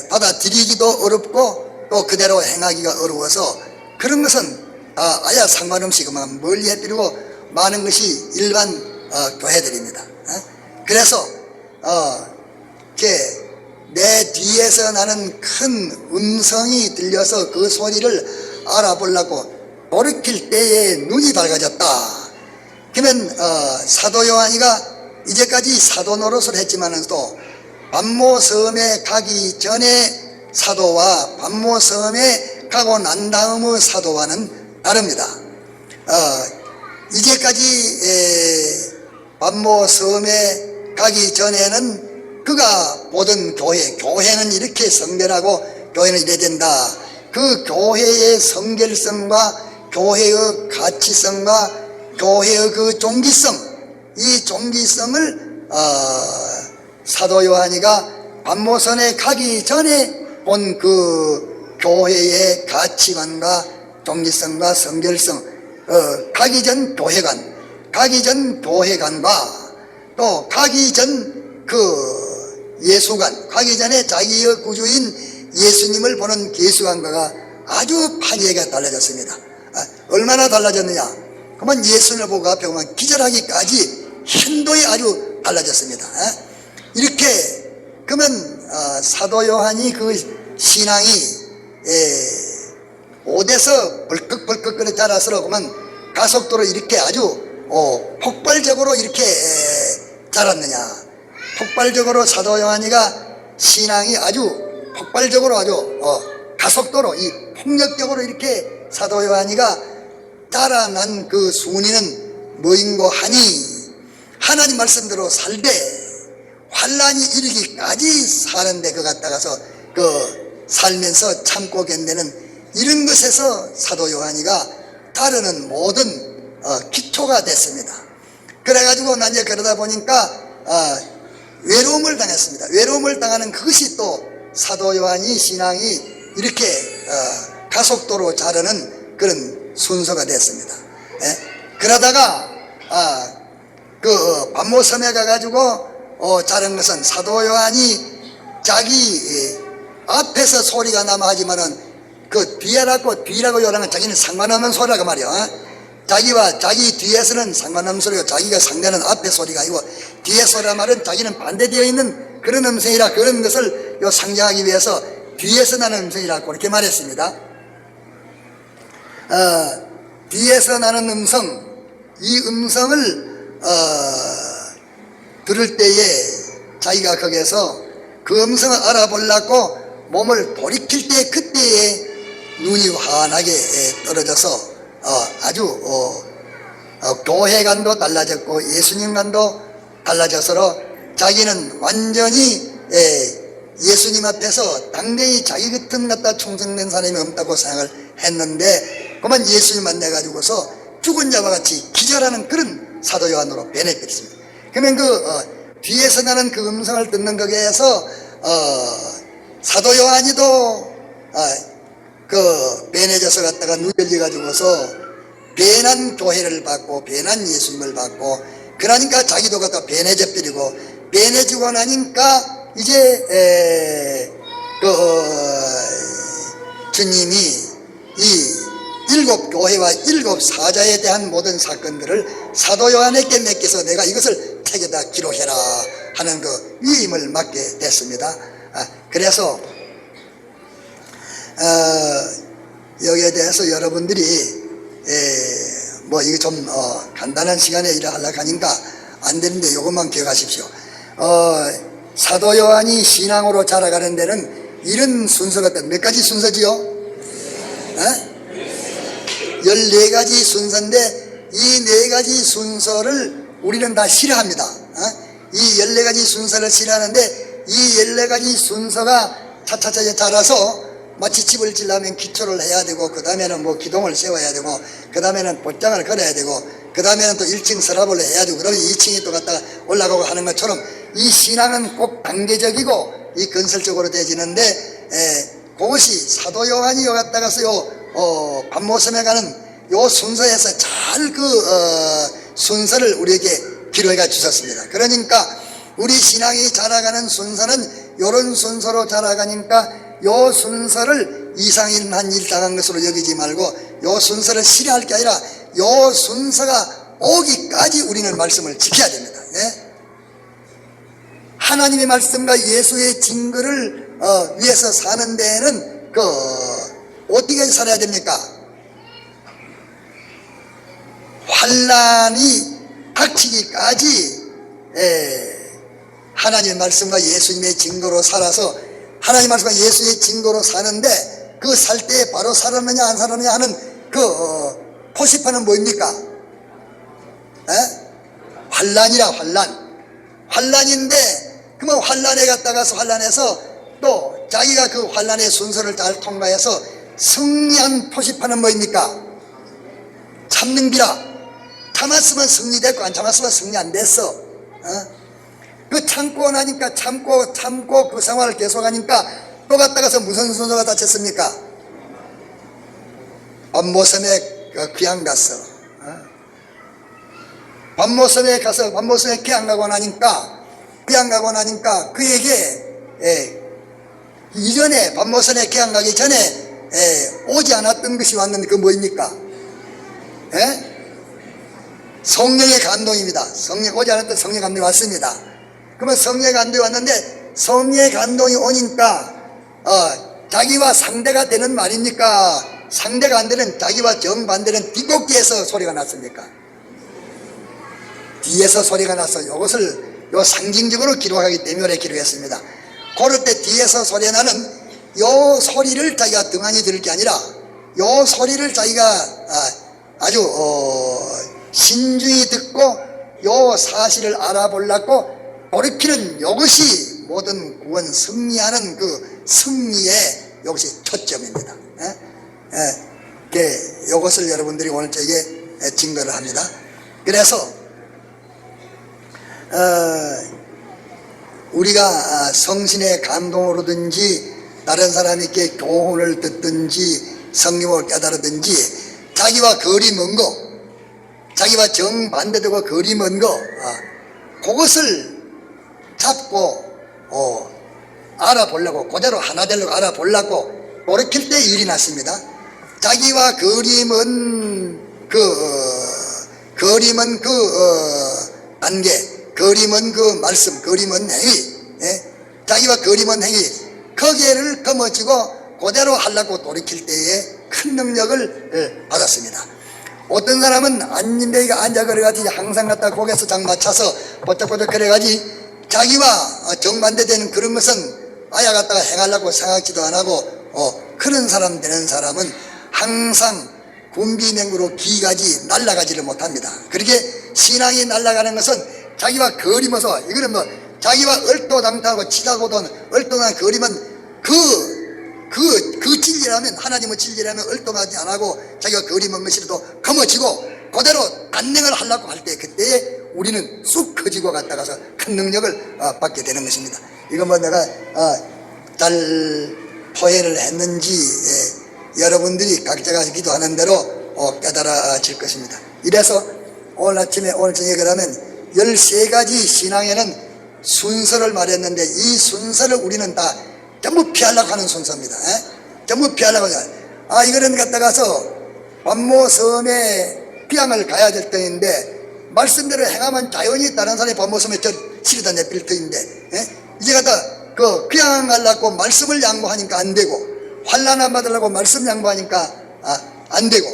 받아들이기도 어렵고 또 그대로 행하기가 어려워서 그런 것은 아예 상관없이 그만 멀리 해드리고 많은 것이 일반 교회들입니다. 그래서 내 뒤에서 나는 큰 음성이 들려서 그 소리를 알아보려고 돌이킬 때에 눈이 밝아졌다. 그러면 사도 요한이가 이제까지 사도 노릇을 했지만도 반모섬에 가기 전에 사도와 반모섬에 가고 난 다음의 사도와는 다릅니다. 이제까지 반모섬에 가기 전에는 그가 보던 교회는 이렇게 성별하고 교회는 이래야 된다. 그 교회의 성결성과 교회의 가치성과 교회의 그 종기성, 이 종기성을 사도 요한이가 반모섬에 가기 전에 본 그 교회의 가치관과 종기성과 성결성, 가기 전 교회관과 또 가기 전 그 예수관, 가기 전에 자기의 구주인 예수님을 보는 예수관과가 아주 판이하게 달라졌습니다. 얼마나 달라졌느냐? 그러면 예수님을 보고 앞에 보면 기절하기까지 현도에 아주 달라졌습니다. 이렇게 그러면 사도 요한이 그 신앙이 오대서 벌컥벌컥 자라서 그러면 가속도로 이렇게 아주 폭발적으로 이렇게 자랐느냐. 폭발적으로 사도 요한이가 신앙이 아주 폭발적으로 아주 가속도로 이 폭력적으로 이렇게 사도 요한이가 자라난 그 순위는 뭐인고 하니, 하나님 말씀대로 살되 환난이 이르기까지 사는데 그 갖다가서 그 살면서 참고 견디는 이런 것에서 사도 요한이가 따르는 모든 기초가 됐습니다. 그래가지고 난 이제 그러다 보니까 외로움을 당했습니다. 외로움을 당하는 그것이 또 사도 요한이 신앙이 이렇게 가속도로 자르는 그런 순서가 됐습니다. 그러다가 그 반모섬에 가가지고 자른 것은 사도 요한이 자기 앞에서 소리가 나마 하지만은 그 뒤라고 요랑은 자기는 상관없는 소리라고 말이야. 자기와 자기 뒤에서는 상관없는 소리고 자기가 상대는 앞에 소리가 아니고 뒤에 소리란 말은 자기는 반대되어 있는 그런 음성이라, 그런 것을 상징하기 위해서 뒤에서 나는 음성이라고 그렇게 말했습니다. 뒤에서 나는 음성, 이 음성을 들을 때에 자기가 거기에서 그 음성을 알아보려고 몸을 돌이킬 때 그때에 눈이 환하게 떨어져서 아주 교회관도 달라졌고 예수님관도 달라져서 자기는 완전히 예수님 앞에서 당연히 자기 같은 갖다 충성된 사람이 없다고 생각을 했는데 그만 예수님 만나가지고서 죽은 자와 같이 기절하는 그런 사도 요한으로 변해버렸습니다. 그러면 그 뒤에서 나는 그 음성을 듣는 거기에서 사도 요한이도 그 변해져서 갔다가 누려져가지고서 변한 교회를 받고 변한 예수님을 받고 그러니까 자기도 갖다 변해져 버리고 변해지고 나니까 이제 주님이 이 일곱 교회와 일곱 사자에 대한 모든 사건들을 사도 요한에게 맡겨서 내가 이것을 책에다 기록해라 하는 그 위임을 맡게 됐습니다. 그래서 여기에 대해서 여러분들이 뭐 이거 좀 간단한 시간에 일을 하려고 하니까 안 되는데 이것만 기억하십시오. 사도 요한이 신앙으로 자라가는 데는 이런 순서가 몇 가지 순서지요? 14가지 순서인데 이 4가지 순서를 우리는 다 싫어합니다. 이 14가지 순서를 싫어하는데 이 14가지 순서가 차차차 자라서 마치 집을 지려면 기초를 해야 되고 그 다음에는 뭐 기둥을 세워야 되고 그 다음에는 pot장을 걸어야 되고 그 다음에는 또 1층 서랍을 해야 되고 그러면 2층이 또 갔다가 올라가고 하는 것처럼 이 신앙은 꼭 단계적이고 이 건설적으로 되지는데 그것이 사도 요한이 요 갔다가서 반모섬에 가는 요 순서에서 잘 순서를 우리에게 기록해 주셨습니다. 그러니까 우리 신앙이 자라가는 순서는 요런 순서로 자라가니까 요 순서를 이상한 일 당한 것으로 여기지 말고 요 순서를 싫어할 게 아니라 요 순서가 오기까지 우리는 말씀을 지켜야 됩니다. 하나님의 말씀과 예수의 증거를 위해서 사는 데에는 어떻게 살아야 됩니까? 환난이 닥치기까지 하나님의 말씀과 예수님의 증거로 살아서 하나님 말씀과 예수의 증거로 사는데 그 살 때 바로 살았느냐 안 살았느냐 하는 포시판은 뭐입니까? 환난이라 환난인데 그러면 환난에 갔다가서 환난에서 또 자기가 그 환난의 순서를 잘 통과해서 승리한 포시판은 뭐입니까? 참는 비라. 참았으면 승리됐고 안 참았으면 승리 안 됐어. 그 참고 나니까 참고 그 생활을 계속하니까 또 갔다가서 무슨 순서가 닥쳤습니까? 반모섬에 귀양 갔어. 반모섬에 가서 반모섬에 귀양 가고 나니까 그에게 이전에 반모섬에 귀양 가기 전에 오지 않았던 것이 왔는데 그 뭐입니까? 성령의 감동입니다. 성령 오지 않았던 성령 감동이 왔습니다. 그러면 성령의 감동이 왔는데 성령의 감동이 오니까 자기와 상대가 되는 말입니까? 상대가 안 되는 자기와 정반대는 뒷곡기에서 소리가 났습니까? 뒤에서 소리가 나서 이것을 상징적으로 기록하기 때문에 기록했습니다. 그럴 때 뒤에서 소리 나는 요 소리를 자기가 등한히 들을 게 아니라 요 소리를 자기가 아주 신중히 듣고 요 사실을 알아보려고 돌이키는 이것이 모든 구원 승리하는 그 승리의 이것이 초점입니다. 이것을 여러분들이 오늘 저에게 증거를 합니다. 그래서 우리가 성신의 감동으로든지 다른 사람에게 교훈을 듣든지 성경을 깨달으든지 자기와 거리 먼 거, 자기와 정반대되고 거리 먼 거, 그것을 잡고 알아보려고, 그대로 하나 되려고 알아보려고 돌이킬 때 일이 났습니다. 자기와 거리 먼 단계, 거리 먼 그 말씀, 거리 먼 행위, 자기와 거리 먼 행위, 거기를 거머쥐고 그대로 하려고 돌이킬 때에 큰 능력을 받았습니다. 어떤 사람은 안진뱅이가 앉아 그래가지고 항상 갖다 고개에서 장 맞춰서 버쩍버쩍 그래가지고 자기와 정반대되는 그런 것은 아야 갖다가 행하려고 생각지도 안 하고 그런 사람 되는 사람은 항상 군비맹구로 기가지 날아가지를 못합니다. 그렇게 신앙이 날아가는 것은 자기와 거리면서 이거는 뭐 자기와 얼토당토하고 치자고도 얼토당한 거리면 그 진리라면 하나님의 진리라면 얼토하지 안 하고 자기가 거리먼 것이라도 거머쥐고 그대로 단행을 하려고 할 때 그때에 우리는 쑥 커지고 갔다가서 큰 능력을 받게 되는 것입니다. 이거 뭐 내가 잘 포해를 했는지 여러분들이 각자가 기도하는 대로 깨달아질 것입니다. 이래서 오늘 아침에 오늘 저녁에 하면 13가지 신앙에는 순서를 말했는데 이 순서를 우리는 다 전부 피하려고 하는 순서입니다. 전부 피하려고 하는. 이거는 갖다가서 반모섬에 비양을 가야 될 때인데 말씀대로 행하면 자연히 다른 사람이 반모섬에 치르다 내필 터인데 이제 갖다 그 비양하려고 말씀을 양보하니까 안 되고 환난 안 받으려고 말씀 양보하니까 안 되고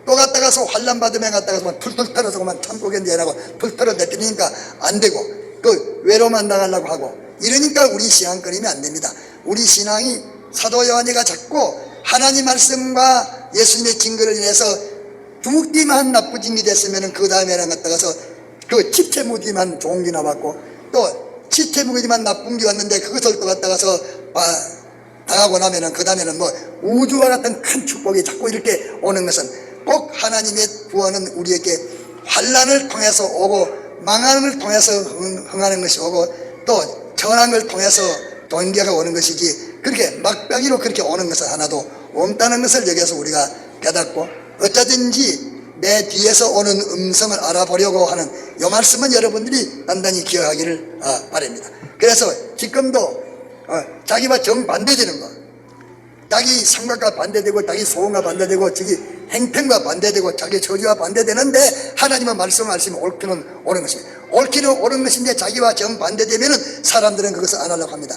또 갔다가서 환난 받으면 갔다가서 툴툴 털어서 그만 참고견 내라고 툴 털어 내피니까 안 되고 그 외로움 안 당하려고 하고 이러니까 우리 신앙 끊이면 안 됩니다. 우리 신앙이 사도 요한이가 자꾸 하나님 말씀과 예수님의 증거를 인해서 주먹기만 나쁘짐이 됐으면 그 다음에는 갔다가서 그 치태무기만 좋은 게 나왔고 또 치태무기만 나쁜 게 왔는데 그것을 또 갔다가서 당하고 나면은 그 다음에는 뭐 우주와 같은 큰 축복이 자꾸 이렇게 오는 것은 꼭 하나님의 구원은 우리에게 환난을 통해서 오고 망함을 통해서 흥하는 것이 오고 또 전한 걸 통해서 동기가 오는 것이지 그렇게 막병이로 그렇게 오는 것은 하나도 없다는 것을 여기서 우리가 깨닫고 어쩌든지 내 뒤에서 오는 음성을 알아보려고 하는 이 말씀은 여러분들이 단단히 기억하기를 바랍니다. 그래서 지금도 자기와 정반대되는 것, 자기 생각과 반대되고 자기 소원과 반대되고 자기 행편과 반대되고 자기 저주와 반대되는데 하나님의 말씀이 옳기는 옳은 것입니다. 옳기는 옳은 것인데 자기와 정반대되면 사람들은 그것을 안 하려고 합니다.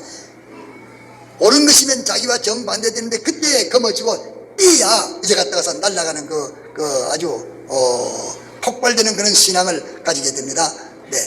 옳은 것이면 자기와 정반대되는데 그때 거머쥐고 띠야 이제 갔다가서 날아가는 그 아주 폭발되는 그런 신앙을 가지게 됩니다. 네.